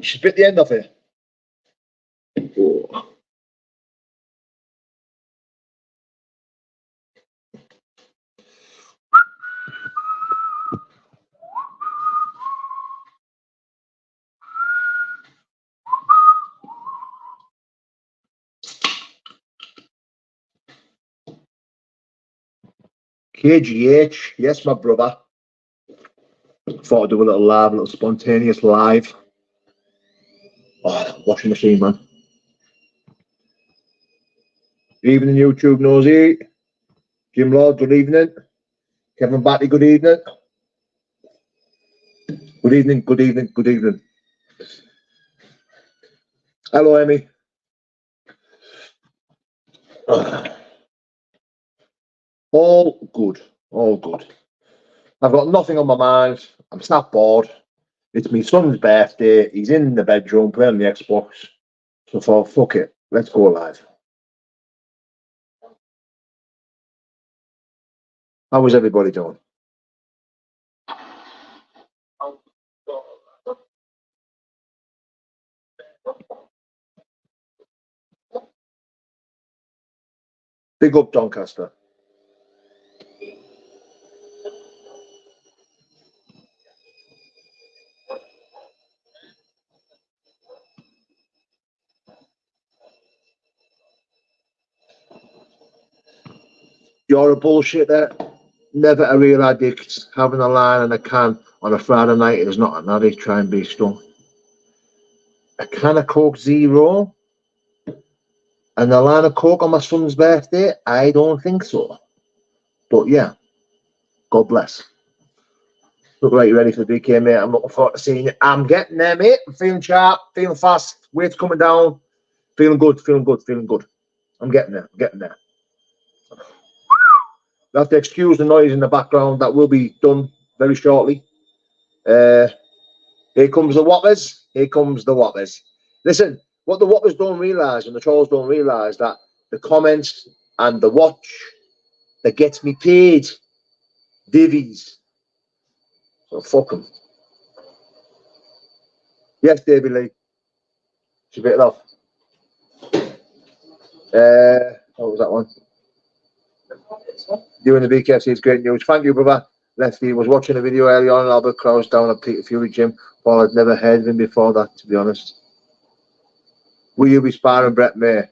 She's bit the end of it. Oh. KGH, yes, my brother. Thought I'd do a little live, a little spontaneous live. Oh, washing machine, man. Evening, YouTube nosy. Jim Lord, good evening. Kevin Batty, good evening. Good evening, good evening, good evening. Hello, Emmy. All good, all good. I've got nothing on my mind. I'm snap bored. It's my son's birthday. He's in the bedroom playing the Xbox. So I thought, fuck it, let's go live. How was everybody doing? Big up, Doncaster. You're a bullshitter. Never a real addict. Having a line and a can on a Friday night is not an addict. Try and be strong. A can of Coke Zero and a line of Coke on my son's birthday? I don't think so. But yeah, God bless. Look like you're ready for the BK, mate. I'm looking forward to seeing you. I'm getting there, mate. I'm feeling sharp, feeling fast. Weight's coming down. Feeling good, feeling good, feeling good. I'm getting there, I'm getting there. You have to excuse the noise in the background. That will be done very shortly. Here comes the whoppers. Here comes the whoppers. Listen, what the whoppers don't realise and the trolls don't realise that the comments and the watch that gets me paid divvies. So fuck them. Yes, Davy Lee. She bit it off. What was that one? Doing the BKFC is great news. Thank you, brother. Lefty was watching a video earlier on Albert Krauss down at Peter Fury Gym. Paul had never heard of him before that, to be honest. Will you be sparring Brett May?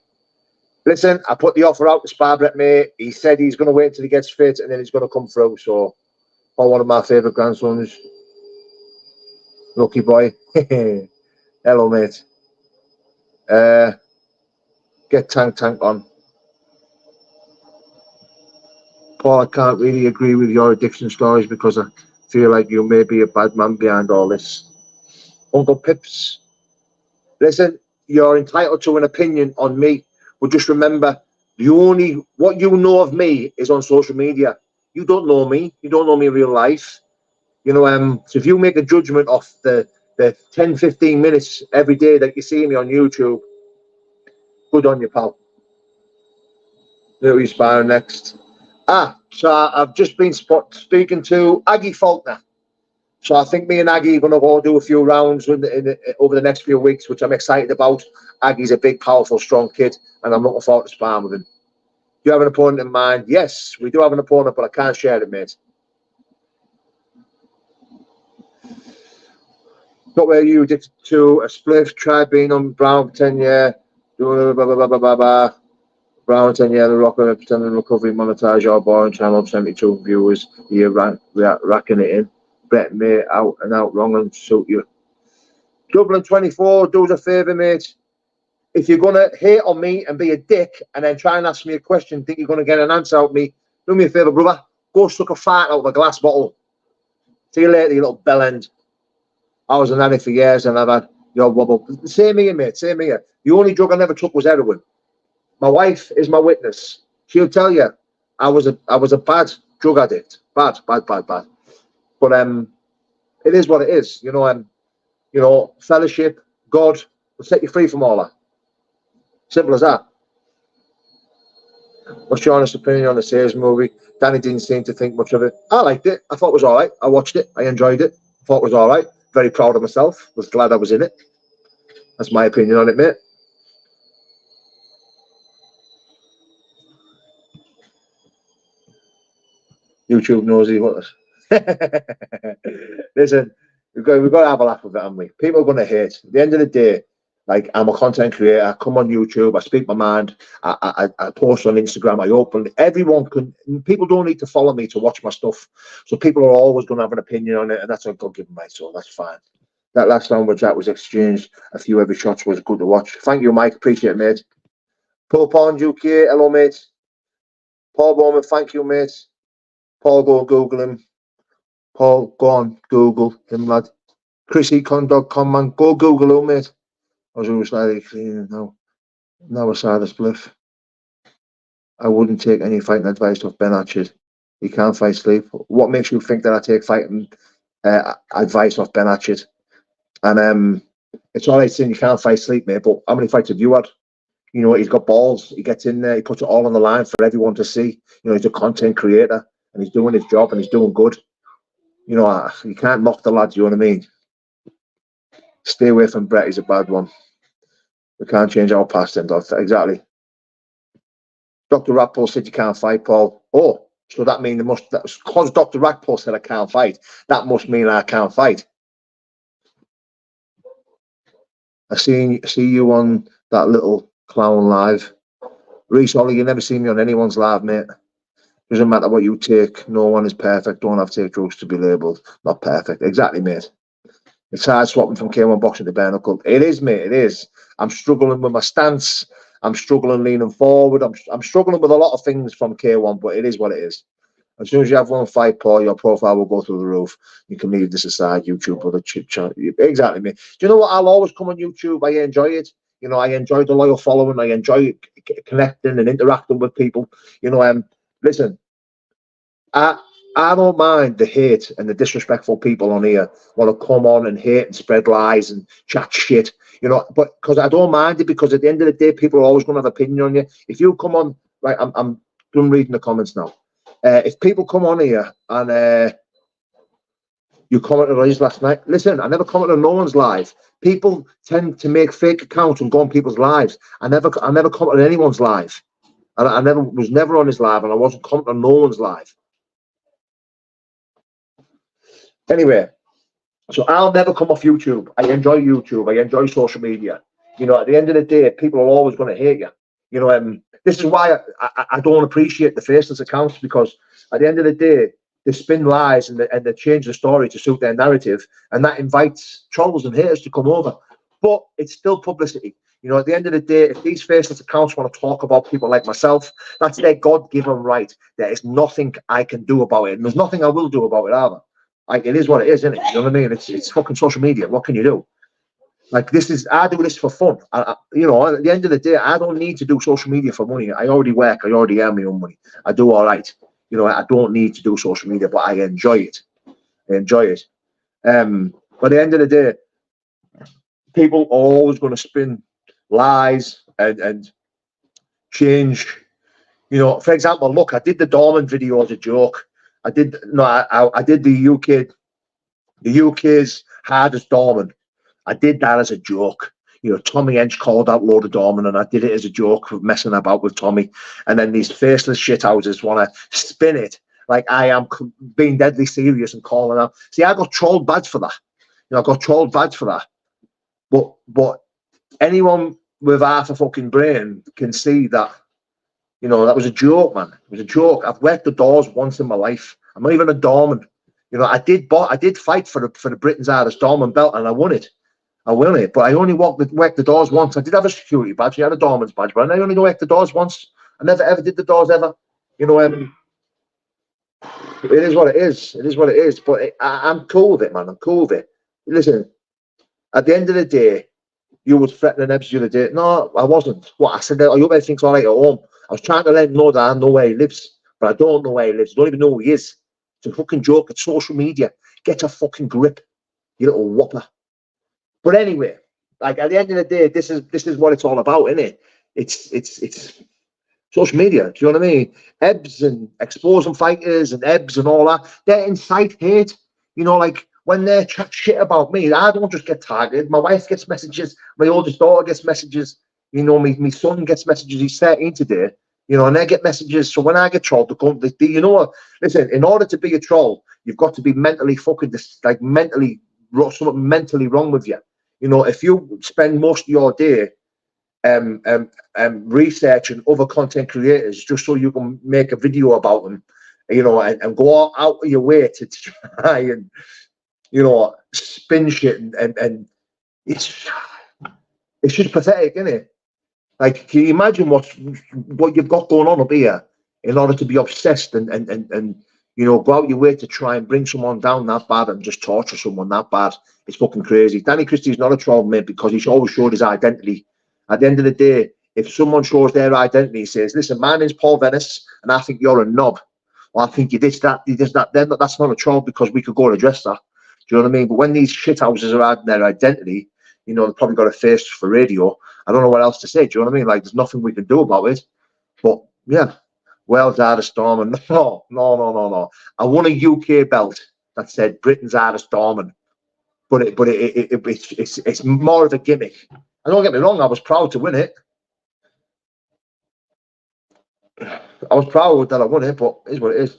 Listen, I put the offer out to spar Brett May. He said he's going to wait until he gets fit and then he's going to come through. So, Paul, one of my favourite grandsons. Lucky boy. Hello, mate. Get Tank on. Paul, I can't really agree with your addiction stories because I feel like you may be a bad man behind all this. Uncle Pips, listen, you're entitled to an opinion on me, but just remember, what you know of me is on social media. You don't know me. You don't know me in real life. You know, so if you make a judgment off the 10, 15 minutes every day that you see me on YouTube, good on you, pal. Who are you sparring next? So I've just been speaking to Aggie Faulkner. So I think me and Aggie are going to go do a few rounds over the next few weeks, which I'm excited about. Aggie's a big, powerful, strong kid, and I'm looking forward to sparring with him. Do you have an opponent in mind? Yes, we do have an opponent, but I can't share it, mate. Not where you addicted to a spliff, try being on Brown for 10 years, doing blah, blah, blah, blah, blah, blah. Brown 10 years, the rocker, pretending recovery, monetize your boring channel, 72 viewers, you're racking it in. Bet me out and out wrong and suit you. Dublin 24, do us a favour, mate. If you're going to hate on me and be a dick and then try and ask me a question, think you're going to get an answer out of me, do me a favour, brother. Go suck a fart out of a glass bottle. See you later, you little bellend. I was an addict for years and I've had your wobble. Same here, mate, same here. The only drug I never took was heroin. My wife is my witness. She'll tell you I was a bad drug addict. Bad. But it is what it is. You know, fellowship, God will set you free from all that. Simple as that. What's your honest opinion on the Sears movie? Danny didn't seem to think much of it. I liked it. I thought it was all right. I watched it. I enjoyed it. Thought it was all right. Very proud of myself. Was glad I was in it. That's my opinion on it, mate. YouTube knows he was. Listen, we've got to have a laugh with it, haven't we? People are going to hate. At the end of the day, like, I'm a content creator. I come on YouTube. I speak my mind. I post on Instagram. I open. Everyone can. People don't need to follow me to watch my stuff. So people are always going to have an opinion on it, and that's a God given right. So that's fine. That last language that was exchanged, a few every shots was good to watch. Thank you, Mike. Appreciate it, mate. Paul Pond UK. Hello, mate. Paul Bowman. Thank you, mate. Paul, go Google him. Paul, go on, Google him, lad. ChrisEcon.com, man. Go Google him, mate. I was always like, now I saw the spliff. I wouldn't take any fighting advice off Ben Hatchett. He can't fight sleep. What makes you think that I take fighting advice off Ben Hatchett? And it's all right saying you can't fight sleep, mate, but how many fights have you had? You know, he's got balls. He gets in there. He puts it all on the line for everyone to see. You know, he's a content creator, and he's doing his job, and he's doing good. You know, you can't knock the lads, you know what I mean? Stay away from Brett, he's a bad one. We can't change our past, and exactly. Dr. Rackpole said you can't fight, Paul. Oh, so that means because Dr. Rackpole said I can't fight, that must mean I can't fight. I see you on that little clown live. Reece Ollie, you never see me on anyone's live, mate. Doesn't matter what you take. No one is perfect. Don't have to take drugs to be labelled. Not perfect. Exactly, mate. It's hard swapping from K1 boxing to bare knuckle. It is, mate. It is. I'm struggling with my stance. I'm struggling leaning forward. I'm struggling with a lot of things from K1, but it is what it is. As soon as you have one fight, Paul, your profile will go through the roof. You can leave this aside, YouTube or the chip chat. Exactly, mate. Do you know what? I'll always come on YouTube. I enjoy it. You know, I enjoy the loyal following. I enjoy connecting and interacting with people. You know, listen, I don't mind the hate and the disrespectful people on here want to come on and hate and spread lies and chat shit, you know, but because I don't mind it, because at the end of the day, people are always going to have an opinion on you. If you come on, right, I'm done reading the comments now. If people come on here and you commented on his last night, listen, I never commented on no one's live. People tend to make fake accounts and go on people's lives. I never commented on anyone's live. I was never on his live, and I wasn't commenting on no one's live. Anyway, so I'll never come off YouTube. I enjoy YouTube. I enjoy social media. You know, at the end of the day, people are always going to hate you. You know, this is why I don't appreciate the faceless accounts, because at the end of the day, they spin lies and they change the story to suit their narrative, and that invites trolls and haters to come over. But it's still publicity. You know, at the end of the day, if these faceless accounts want to talk about people like myself, that's their God-given right. There is nothing I can do about it, and there's nothing I will do about it either. Like, it is what it is, isn't it? You know what I mean? It's fucking social media. What can you do? Like, I do this for fun. You know, at the end of the day, I don't need to do social media for money. I already work. I already earn my own money. I do all right. You know, I don't need to do social media, but I enjoy it. I enjoy it. But at the end of the day, people are always going to spin lies and change. You know, for example, look, I did the Dorman video as a joke. I did the UK's hardest Dorman. I did that as a joke. You know, Tommy Hench called out load of Dorman, and I did it as a joke for messing about with Tommy. And then these faceless shithouses want to spin it like I am being deadly serious and calling out. See, I got trolled bad for that. You know, I got trolled bad for that. But anyone with half a fucking brain can see that. You know, that was a joke, man. It was a joke. I've worked the doors once in my life. I'm not even a doorman. You know, I did fight for the Britain's hardest doorman belt, and I won it. I won it, but I only worked the doors once. I did have a security badge. I had a doorman's badge, but I only worked the doors once. I never ever did the doors ever. You know, it is what it is. It is what it is. But I'm cool with it, man. I'm cool with it. Listen, at the end of the day, you was threatening Ebbs the other day. No, I wasn't. What I said, I hope everything's all right at home. I was trying to let him know that I know where he lives, but I don't know where he lives. I don't even know who he is. It's a fucking joke. It's social media. Get a fucking grip, you little whopper. But anyway, like, at the end of the day, this is what it's all about, isn't it? It's social media. Do you know what I mean? Ebbs and exposing fighters and Ebbs and all that. They incite hate. You know, like, when they chat shit about me, I don't just get targeted. My wife gets messages. My oldest daughter gets messages. You know, my son gets messages. He's 13 today. You know, and they get messages. So when I get trolled, you know what? Listen, in order to be a troll, you've got to be mentally fucking like mentally something mentally wrong with you. You know, if you spend most of your day researching other content creators just so you can make a video about them, you know, and go out of your way to try and, you know, spin shit and it's just pathetic, isn't it? Like, can you imagine what you've got going on up here in order to be obsessed and you know, go out your way to try and bring someone down that bad and just torture someone that bad? It's fucking crazy. Danny Christie's not a troll, mate, because he's always showed his identity. At the end of the day, if someone shows their identity, says, "Listen, my name's Paul Venice, and I think you're a knob," or "I think you did that," then that's not a troll because we could go and address that. Do you know what I mean? But when these shithouses are adding their identity, you know, they've probably got a face for radio. I don't know what else to say. Do you know what I mean? Like, there's nothing we can do about it. But yeah, Wales are the storm, and no. I won a UK belt that said Britain's are the storm, but it's more of a gimmick. And don't get me wrong, I was proud to win it. I was proud that I won it, but it is what it is.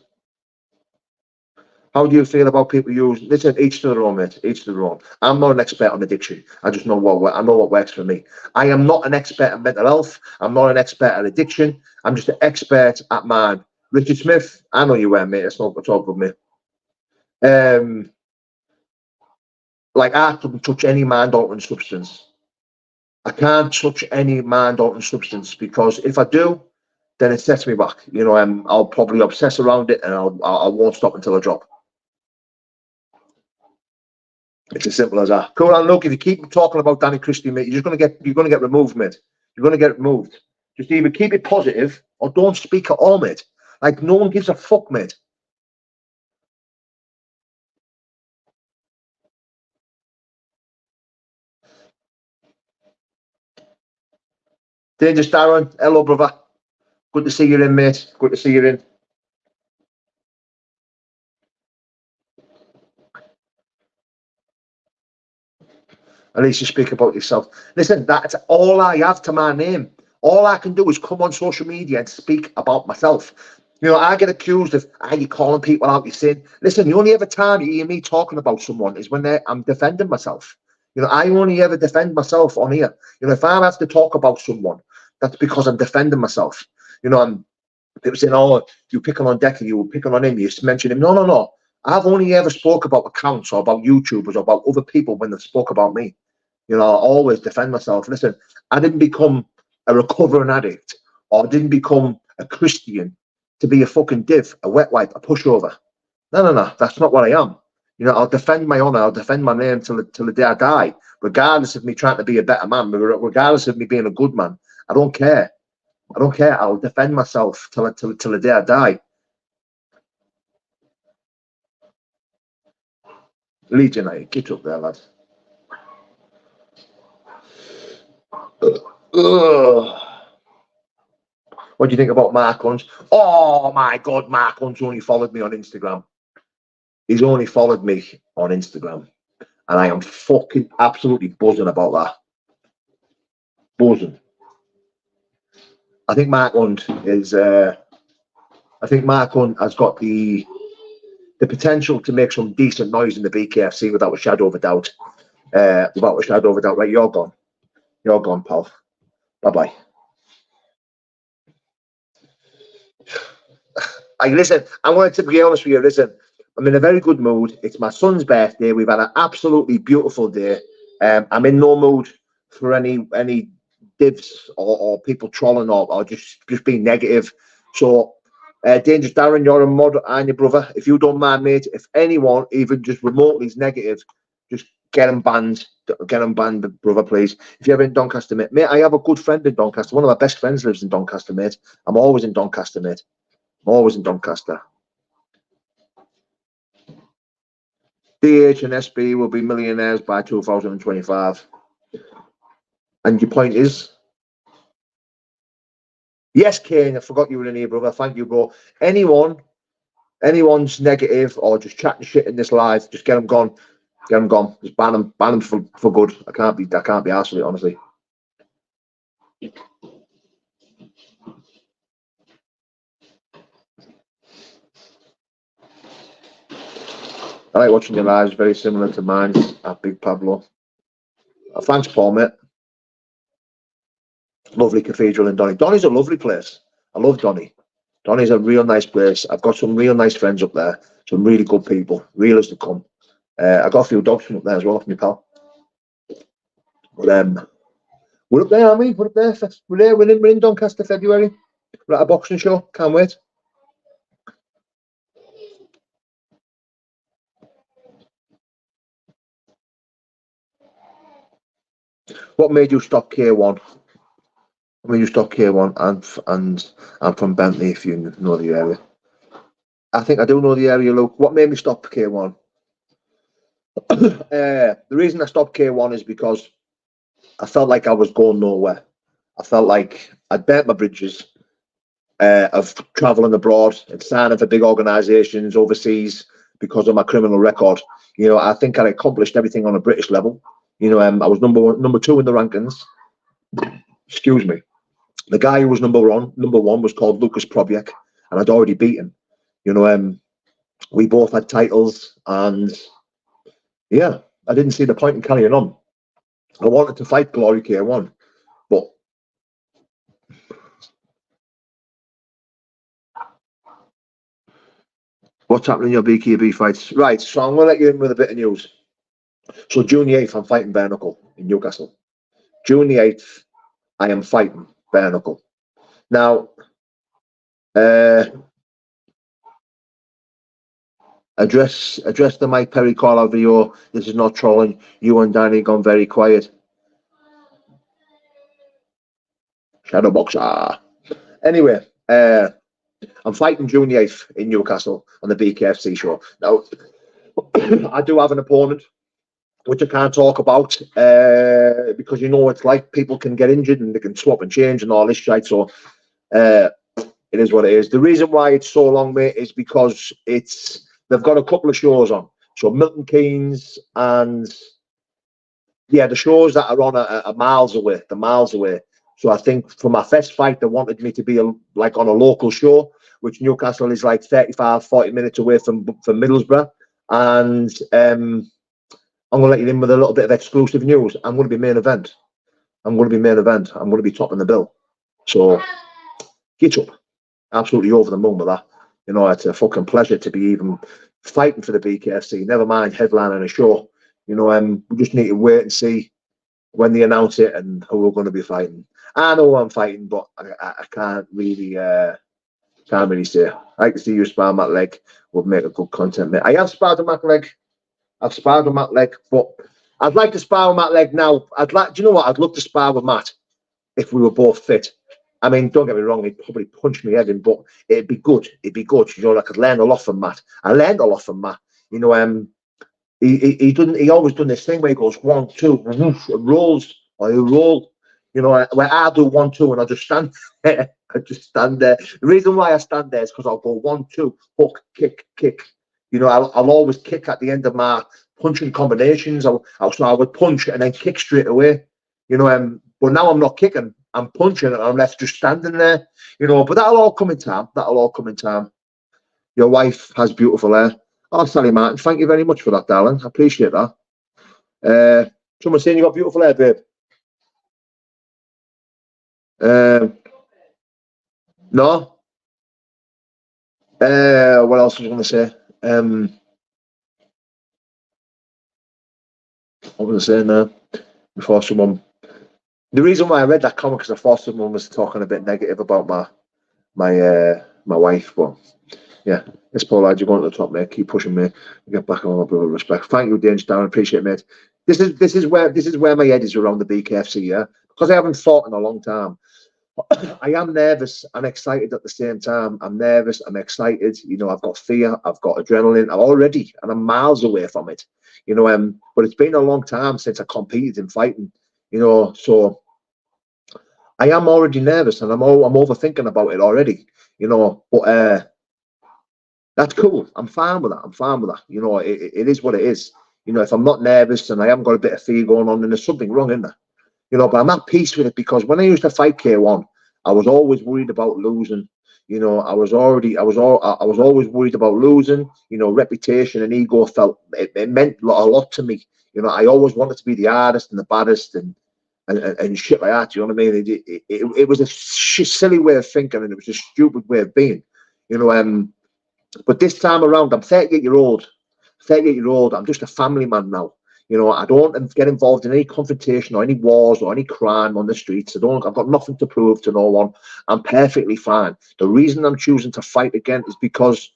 How do you feel about people using? Listen, each to their own, mate. Each to their own. I'm not an expert on addiction. I just know what works for me. I am not an expert at mental health. I'm not an expert at addiction. I'm just an expert at mine. Richard Smith, I know you were, mate. It's not talk with me. Like, I couldn't touch any mind-altering substance. I can't touch any mind-altering substance because if I do, then it sets me back. You know, I'll probably obsess around it and I won't stop until I drop. It's as simple as that. Cool. And look, if you keep talking about Danny Christie, mate, you're gonna get removed, mate. You're gonna get removed. Just either keep it positive or don't speak at all, mate. Like, no one gives a fuck, mate. Dangerous Darren, hello, brother. Good to see you in, mate. Good to see you in. At least you speak about yourself. Listen, that's all I have to my name. All I can do is come on social media and speak about myself. You know, I get accused of, are you calling people out your sin? Listen, the only ever time you hear me talking about someone is when I'm defending myself. You know, I only ever defend myself on here. You know, if I have to talk about someone, that's because I'm defending myself. You know, people saying, "Oh, you picking on Decker, you were picking on him, you mentioned him." No. I've only ever spoke about accounts or about YouTubers or about other people when they spoke about me. You know, I always defend myself. Listen, I didn't become a recovering addict or I didn't become a Christian to be a fucking div, a wet wipe, a pushover. No. That's not what I am. You know, I'll defend my honour, I'll defend my name till the day I die, regardless of me trying to be a better man, regardless of me being a good man. I don't care. I'll defend myself till the day I die. Leeds United, get up there, lads. What do you think about Mark Hunt? Oh my God, Mark Hunt's only followed me on Instagram. He's only followed me on Instagram. And I am fucking absolutely buzzing about that. Buzzing. I think Mark Hunt is has got the potential to make some decent noise in the BKFC without a shadow of a doubt. Right, you're gone. You're gone, pal. Bye-bye. Listen, I'm going to be honest with you. Listen, I'm in a very good mood. It's my son's birthday. We've had an absolutely beautiful day. I'm in no mood for any divs or people trolling or just being negative. So, Dangerous Darren, you're a mod and your brother. If you don't mind, mate, if anyone even just remotely is negative, just get them banned. Get them banned, brother, please. If you're ever in Doncaster, mate, I have a good friend in Doncaster. One of my best friends lives in Doncaster, mate. I'm always in Doncaster, mate. I'm always in Doncaster. DH and SB will be millionaires by 2025. And your point is? Yes, Kane, I forgot you were in here, brother. Thank you, bro. Anyone's negative or just chatting shit in this live, just get them gone. Get him gone. Just ban him for good. I can't be arsed with it, honestly. I like watching your lives, very similar to mine at Big Pablo. Thanks, Paul, mate. Lovely cathedral in Donny. Donny's a lovely place. I love Donny. Donny's a real nice place. I've got some real nice friends up there. Some really good people. Real as they come. I got a few dogs from up there as well, from my pal. But we're up there, aren't we? We're up there. We're in Doncaster, February. We're at a boxing show. Can't wait. What made you stop K1? What made you stop K1? And I'm from Bentley, if you know the area. I think I do know the area, Luke. What made me stop K1? The reason I stopped K1 is because I felt like I was going nowhere. I felt like I'd burnt my bridges of travelling abroad and signing for big organisations overseas because of my criminal record. You know, I think I accomplished everything on a British level. You know, I was number 2 in the rankings. Excuse me. The guy who was number one was called Lucas Probiek, and I'd already beaten. You know, we both had titles, and yeah, I didn't see the point in carrying on. I wanted to fight Glory K1, but what's happening in your BKB fights? Right, so I'm going to let you in with a bit of news. So June the 8th, I'm fighting bare knuckle in Newcastle. June the 8th, I am fighting bare knuckle. Now, address the Mike Perry call-out video. This is not trolling. You and Danny gone very quiet. Shadow boxer. Anyway, I'm fighting June the 8th in Newcastle on the BKFC show. Now, I do have an opponent, which I can't talk about because you know it's like people can get injured and they can swap and change and all this shit. So it is what it is. The reason why it's so long, mate, is because they've got a couple of shows on. So Milton Keynes and the shows that are on are miles away. They're miles away. So I think for my first fight, they wanted me to be like on a local show, which Newcastle is like 35, 40 minutes away from Middlesbrough. And I'm going to let you in with a little bit of exclusive news. I'm going to be main event. I'm going to be topping the bill. So get up. Absolutely over the moon with that. You know, it's a fucking pleasure to be even fighting for the BKFC. Never mind headlining a show. You know, we just need to wait and see when they announce it and who we're going to be fighting. I know I'm fighting, but I can't really say. I like to see you spar Matt Leg. Would make a good content, mate. I have sparred with Matt Leg. I've sparred with Matt Leg, but I'd like to spar with Matt Leg now. Do you know what? I'd love to spar with Matt if we were both fit. I mean, don't get me wrong, he'd probably punch me head in, but it'd be good. You know, I could learn a lot from Matt. I learned a lot from Matt. You know, he always done this thing where he goes 1, 2, and rolls, or he'll roll. You know, where I do 1, 2, and I just stand there. The reason why I stand there is because I'll go 1, 2, hook, kick. You know, I'll always kick at the end of my punching combinations. So I would punch and then kick straight away. You know, but now I'm not kicking. I'm punching and I'm left just standing there. You know, but that'll all come in time. Your wife has beautiful hair. Oh, Sally Martin, thank you very much for that, darling. I appreciate that. Someone saying you got beautiful hair, babe. No. What else was I going to say? What was I saying now? Before someone. The reason why I read that comment because I thought someone was talking a bit negative about my wife, but yeah, it's Paul Lad, you're going to the top, mate. Keep pushing me. Get back on with respect. Thank you, James Down. Appreciate it, mate. This is where my head is around the BKFC, yeah, because I haven't fought in a long time. I am nervous and excited at the same time. I'm nervous, I'm excited. You know, I've got fear, I've got adrenaline. And I'm miles away from it. You know, but it's been a long time since I competed in fighting. You know, so I am already nervous and I'm overthinking about it already. You know, but that's cool. I'm fine with that. You know, it is what it is. You know, if I'm not nervous and I haven't got a bit of fear going on, then there's something wrong in there. You know, but I'm at peace with it, because when I used to fight K1, I was always worried about losing. You know, I was always worried about losing. You know, reputation and ego it meant a lot to me. You know, I always wanted to be the hardest and the baddest and shit like that. You know what I mean? It was a silly way of thinking, and it was a stupid way of being. You know, but this time around, I'm 38 year old. 38 year old. I'm just a family man now. You know, I don't get involved in any confrontation or any wars or any crime on the streets. I've got nothing to prove to no one. I'm perfectly fine. The reason I'm choosing to fight again is because,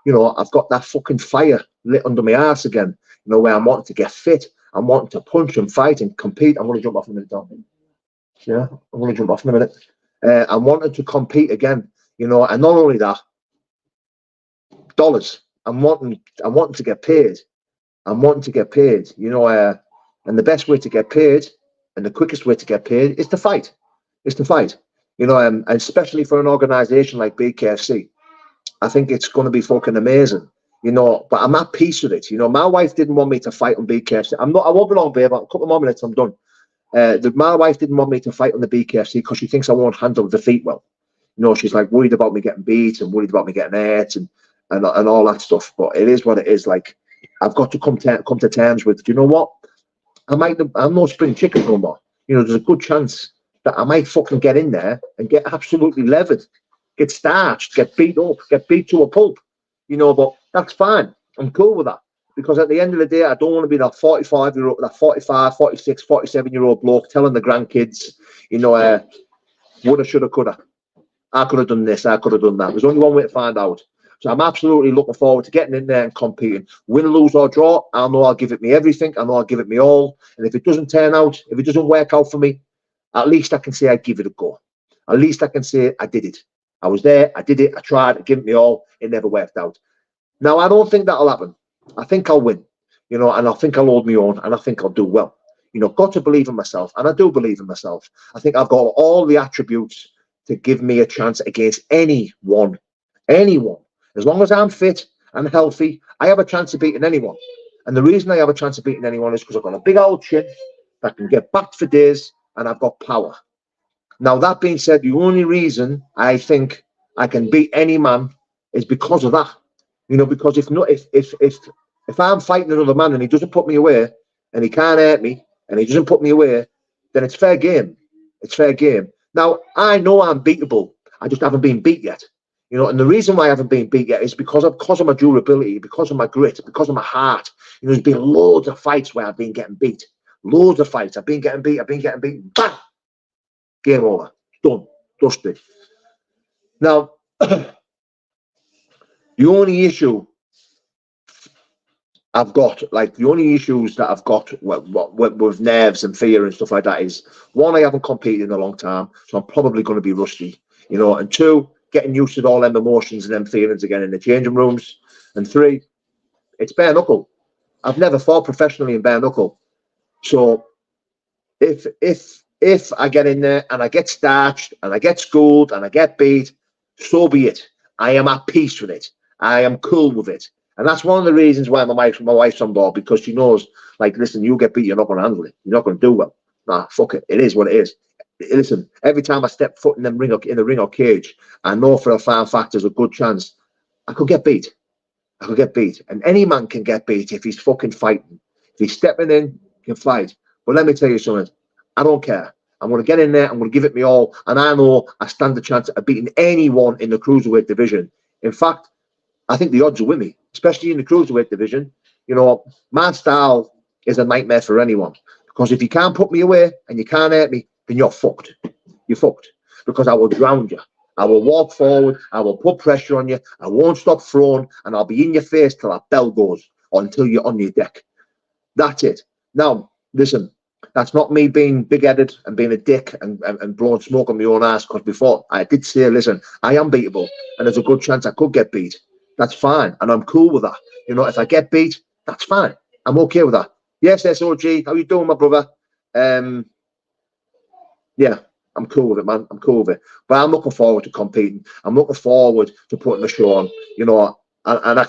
you know, I've got that fucking fire lit under my ass again. You know, where I'm wanting to get fit. I'm wanting to punch and fight and compete. I'm going to jump off in a minute, don't I? Yeah, I'm going to jump off in a minute. I'm wanting to compete again. You know, and not only that, dollars. I'm wanting to get paid. I'm wanting to get paid, you know, and the best way to get paid and the quickest way to get paid is to fight. Is to fight, you know, and especially for an organization like BKFC, I think it's going to be fucking amazing, you know. But I'm at peace with it. You know, my wife didn't want me to fight on BKFC. I won't be long, babe. A couple more minutes, I'm done. My wife didn't want me to fight on the BKFC because she thinks I won't handle defeat well. You know, she's like worried about me getting beat and worried about me getting hurt and all that stuff. But it is what it is. Like, I've got to come to terms with, you know what? I'm no spring chicken no more. You know, there's a good chance that I might fucking get in there and get absolutely levered, get starched, get beat up, get beat to a pulp. You know, but that's fine. I'm cool with that. Because at the end of the day, I don't want to be that 45-year-old, that 45, 46, 47-year-old bloke telling the grandkids, you know, woulda, shoulda, coulda. I could have done this, I could have done that. There's only one way to find out. So I'm absolutely looking forward to getting in there and competing. Win, lose or draw, I know I'll give it me everything. I know I'll give it me all. And if it doesn't turn out, if it doesn't work out for me, at least I can say I give it a go. At least I can say I did it. I was there, I did it, I tried, I gave it me all. It never worked out. Now, I don't think that'll happen. I think I'll win, you know, and I think I'll hold my own, and I think I'll do well. You know, got to believe in myself, and I do believe in myself. I think I've got all the attributes to give me a chance against anyone. As long as I'm fit and healthy, I have a chance of beating anyone. And the reason I have a chance of beating anyone is because I've got a big old chin that can get backed for days, and I've got power. Now, that being said, the only reason I think I can beat any man is because of that. You know, because if I'm fighting another man and he doesn't put me away, and he can't hurt me, and he doesn't put me away, then it's fair game. It's fair game. Now, I know I'm beatable. I just haven't been beat yet. You know, and the reason why I haven't been beat yet is because of my durability, because of my grit, because of my heart. You know, there's been loads of fights where I've been getting beat. Loads of fights. I've been getting beat. Bang! Game over. Done. Dusted. Now, the only issue I've got, like the only issues that I've got with nerves and fear and stuff like that is, one, I haven't competed in a long time, so I'm probably going to be rusty, you know, and two, getting used to all them emotions and them feelings again in the changing rooms, and three, it's bare knuckle. I've never fought professionally in bare knuckle, so if I get in there and I get starched and I get schooled and I get beat, so be it. I am at peace with it. I am cool with it. And that's one of the reasons why my wife's on board, because she knows, like, listen, you get beat, you're not going to handle it. You're not going to do well. Nah, fuck it. It is what it is. Listen, every time I step foot in the ring or cage, I know for a fact there's a good chance I could get beat. I could get beat. And any man can get beat if he's fucking fighting. If he's stepping in, he can fight. But let me tell you something. I don't care. I'm going to get in there. I'm going to give it me all. And I know I stand a chance of beating anyone in the cruiserweight division. In fact, I think the odds are with me, especially in the cruiserweight division. You know, my style is a nightmare for anyone. Because if you can't put me away and you can't hurt me, then you're fucked. You're fucked. Because I will drown you. I will walk forward. I will put pressure on you. I won't stop throwing. And I'll be in your face till that bell goes or until you're on your deck. That's it. Now, listen, that's not me being big-headed and being a dick and blowing smoke on my own ass, because before I did say, listen, I am beatable and there's a good chance I could get beat. That's fine. And I'm cool with that. You know, if I get beat, that's fine. I'm okay with that. Yes, SOG, how you doing, my brother? Yeah, I'm cool with it, man. I'm cool with it. But I'm looking forward to competing. I'm looking forward to putting the show on, you know, and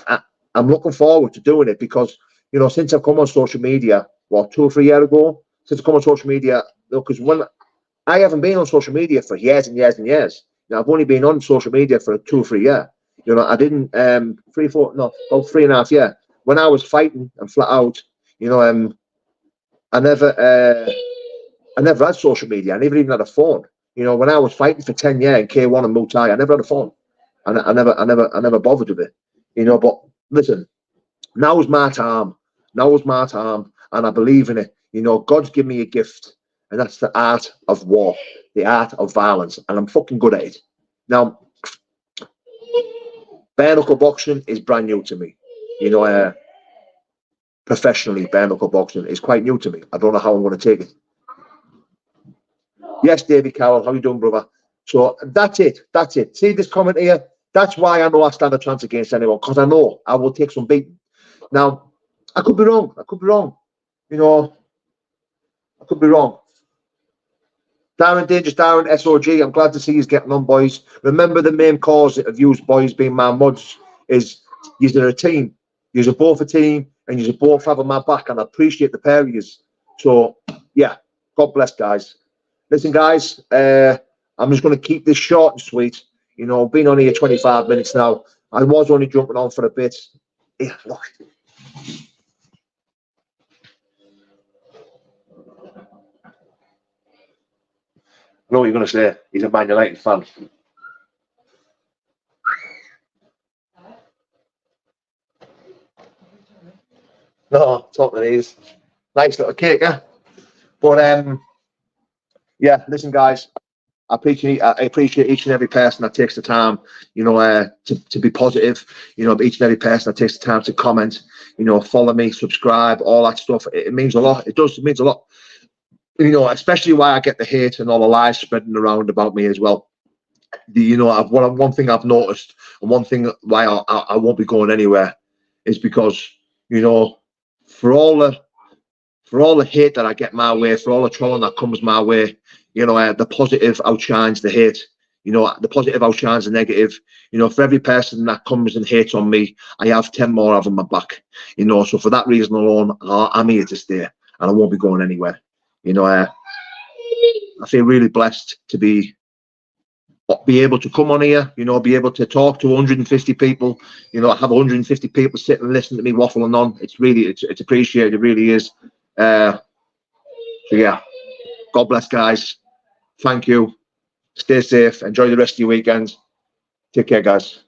I'm looking forward to doing it because, you know, since I've come on social media, what, 2 or 3 years ago, since I've come on social media, because when I haven't been on social media for years and years and years. Now, I've only been on social media for 2 or 3 years. You know, I didn't 3, 4, no, about 3.5 years. When I was fighting and flat out, you know, I never had social media. I never even had a phone. You know, when I was fighting for 10 years in K1 and Muay Thai, I never had a phone. And I never bothered with it. You know, but listen, now is my time. Now is my time, and I believe in it. You know, God's given me a gift, and that's the art of war, the art of violence, and I'm fucking good at it. Now, bare knuckle boxing is brand new to me. You know, professionally, bare knuckle boxing is quite new to me. I don't know how I'm going to take it. Yes, David Carroll, how you doing, brother? So that's it. That's it. See this comment here? That's why I know I stand a chance against anyone, because I know I will take some beating. Now, I could be wrong. I could be wrong. You know, I could be wrong. Darren Dangerous, Darren SOG, I'm glad to see you getting on, boys. Remember, the main cause of you boys being my mods is you're a team. You're both a team, and you're both having my back, and I appreciate the pair of you. So, yeah, God bless, guys. Listen, guys, I'm just going to keep this short and sweet. You know, I've been on here 25 minutes now. I was only jumping on for a bit. Yeah, look. I know what you're going to say. He's a Man United fan. No, talking to these. Nice little cake, yeah? But, yeah, listen, guys. I appreciate each and every person that takes the time, you know, to be positive. You know, each and every person that takes the time to comment, you know, follow me, subscribe, all that stuff. It means a lot. It does. It means a lot. You know, especially why I get the hate and all the lies spreading around about me as well. You know, one thing I've noticed, and one thing why I won't be going anywhere, is because, you know, for all the hate that I get my way, for all the trolling that comes my way, you know, the positive outshines the hate. You know, the positive outshines the negative. You know, for every person that comes and hates on me, I have 10 more of them on my back. You know, so for that reason alone, I'm here to stay, and I won't be going anywhere. You know, I feel really blessed to be able to come on here, you know, be able to talk to 150 people, you know, have 150 people sit and listen to me waffling on. It's really, it's appreciated. It really is. So yeah, God bless, guys. Thank you. Stay safe. Enjoy the rest of your weekend. Take care, guys.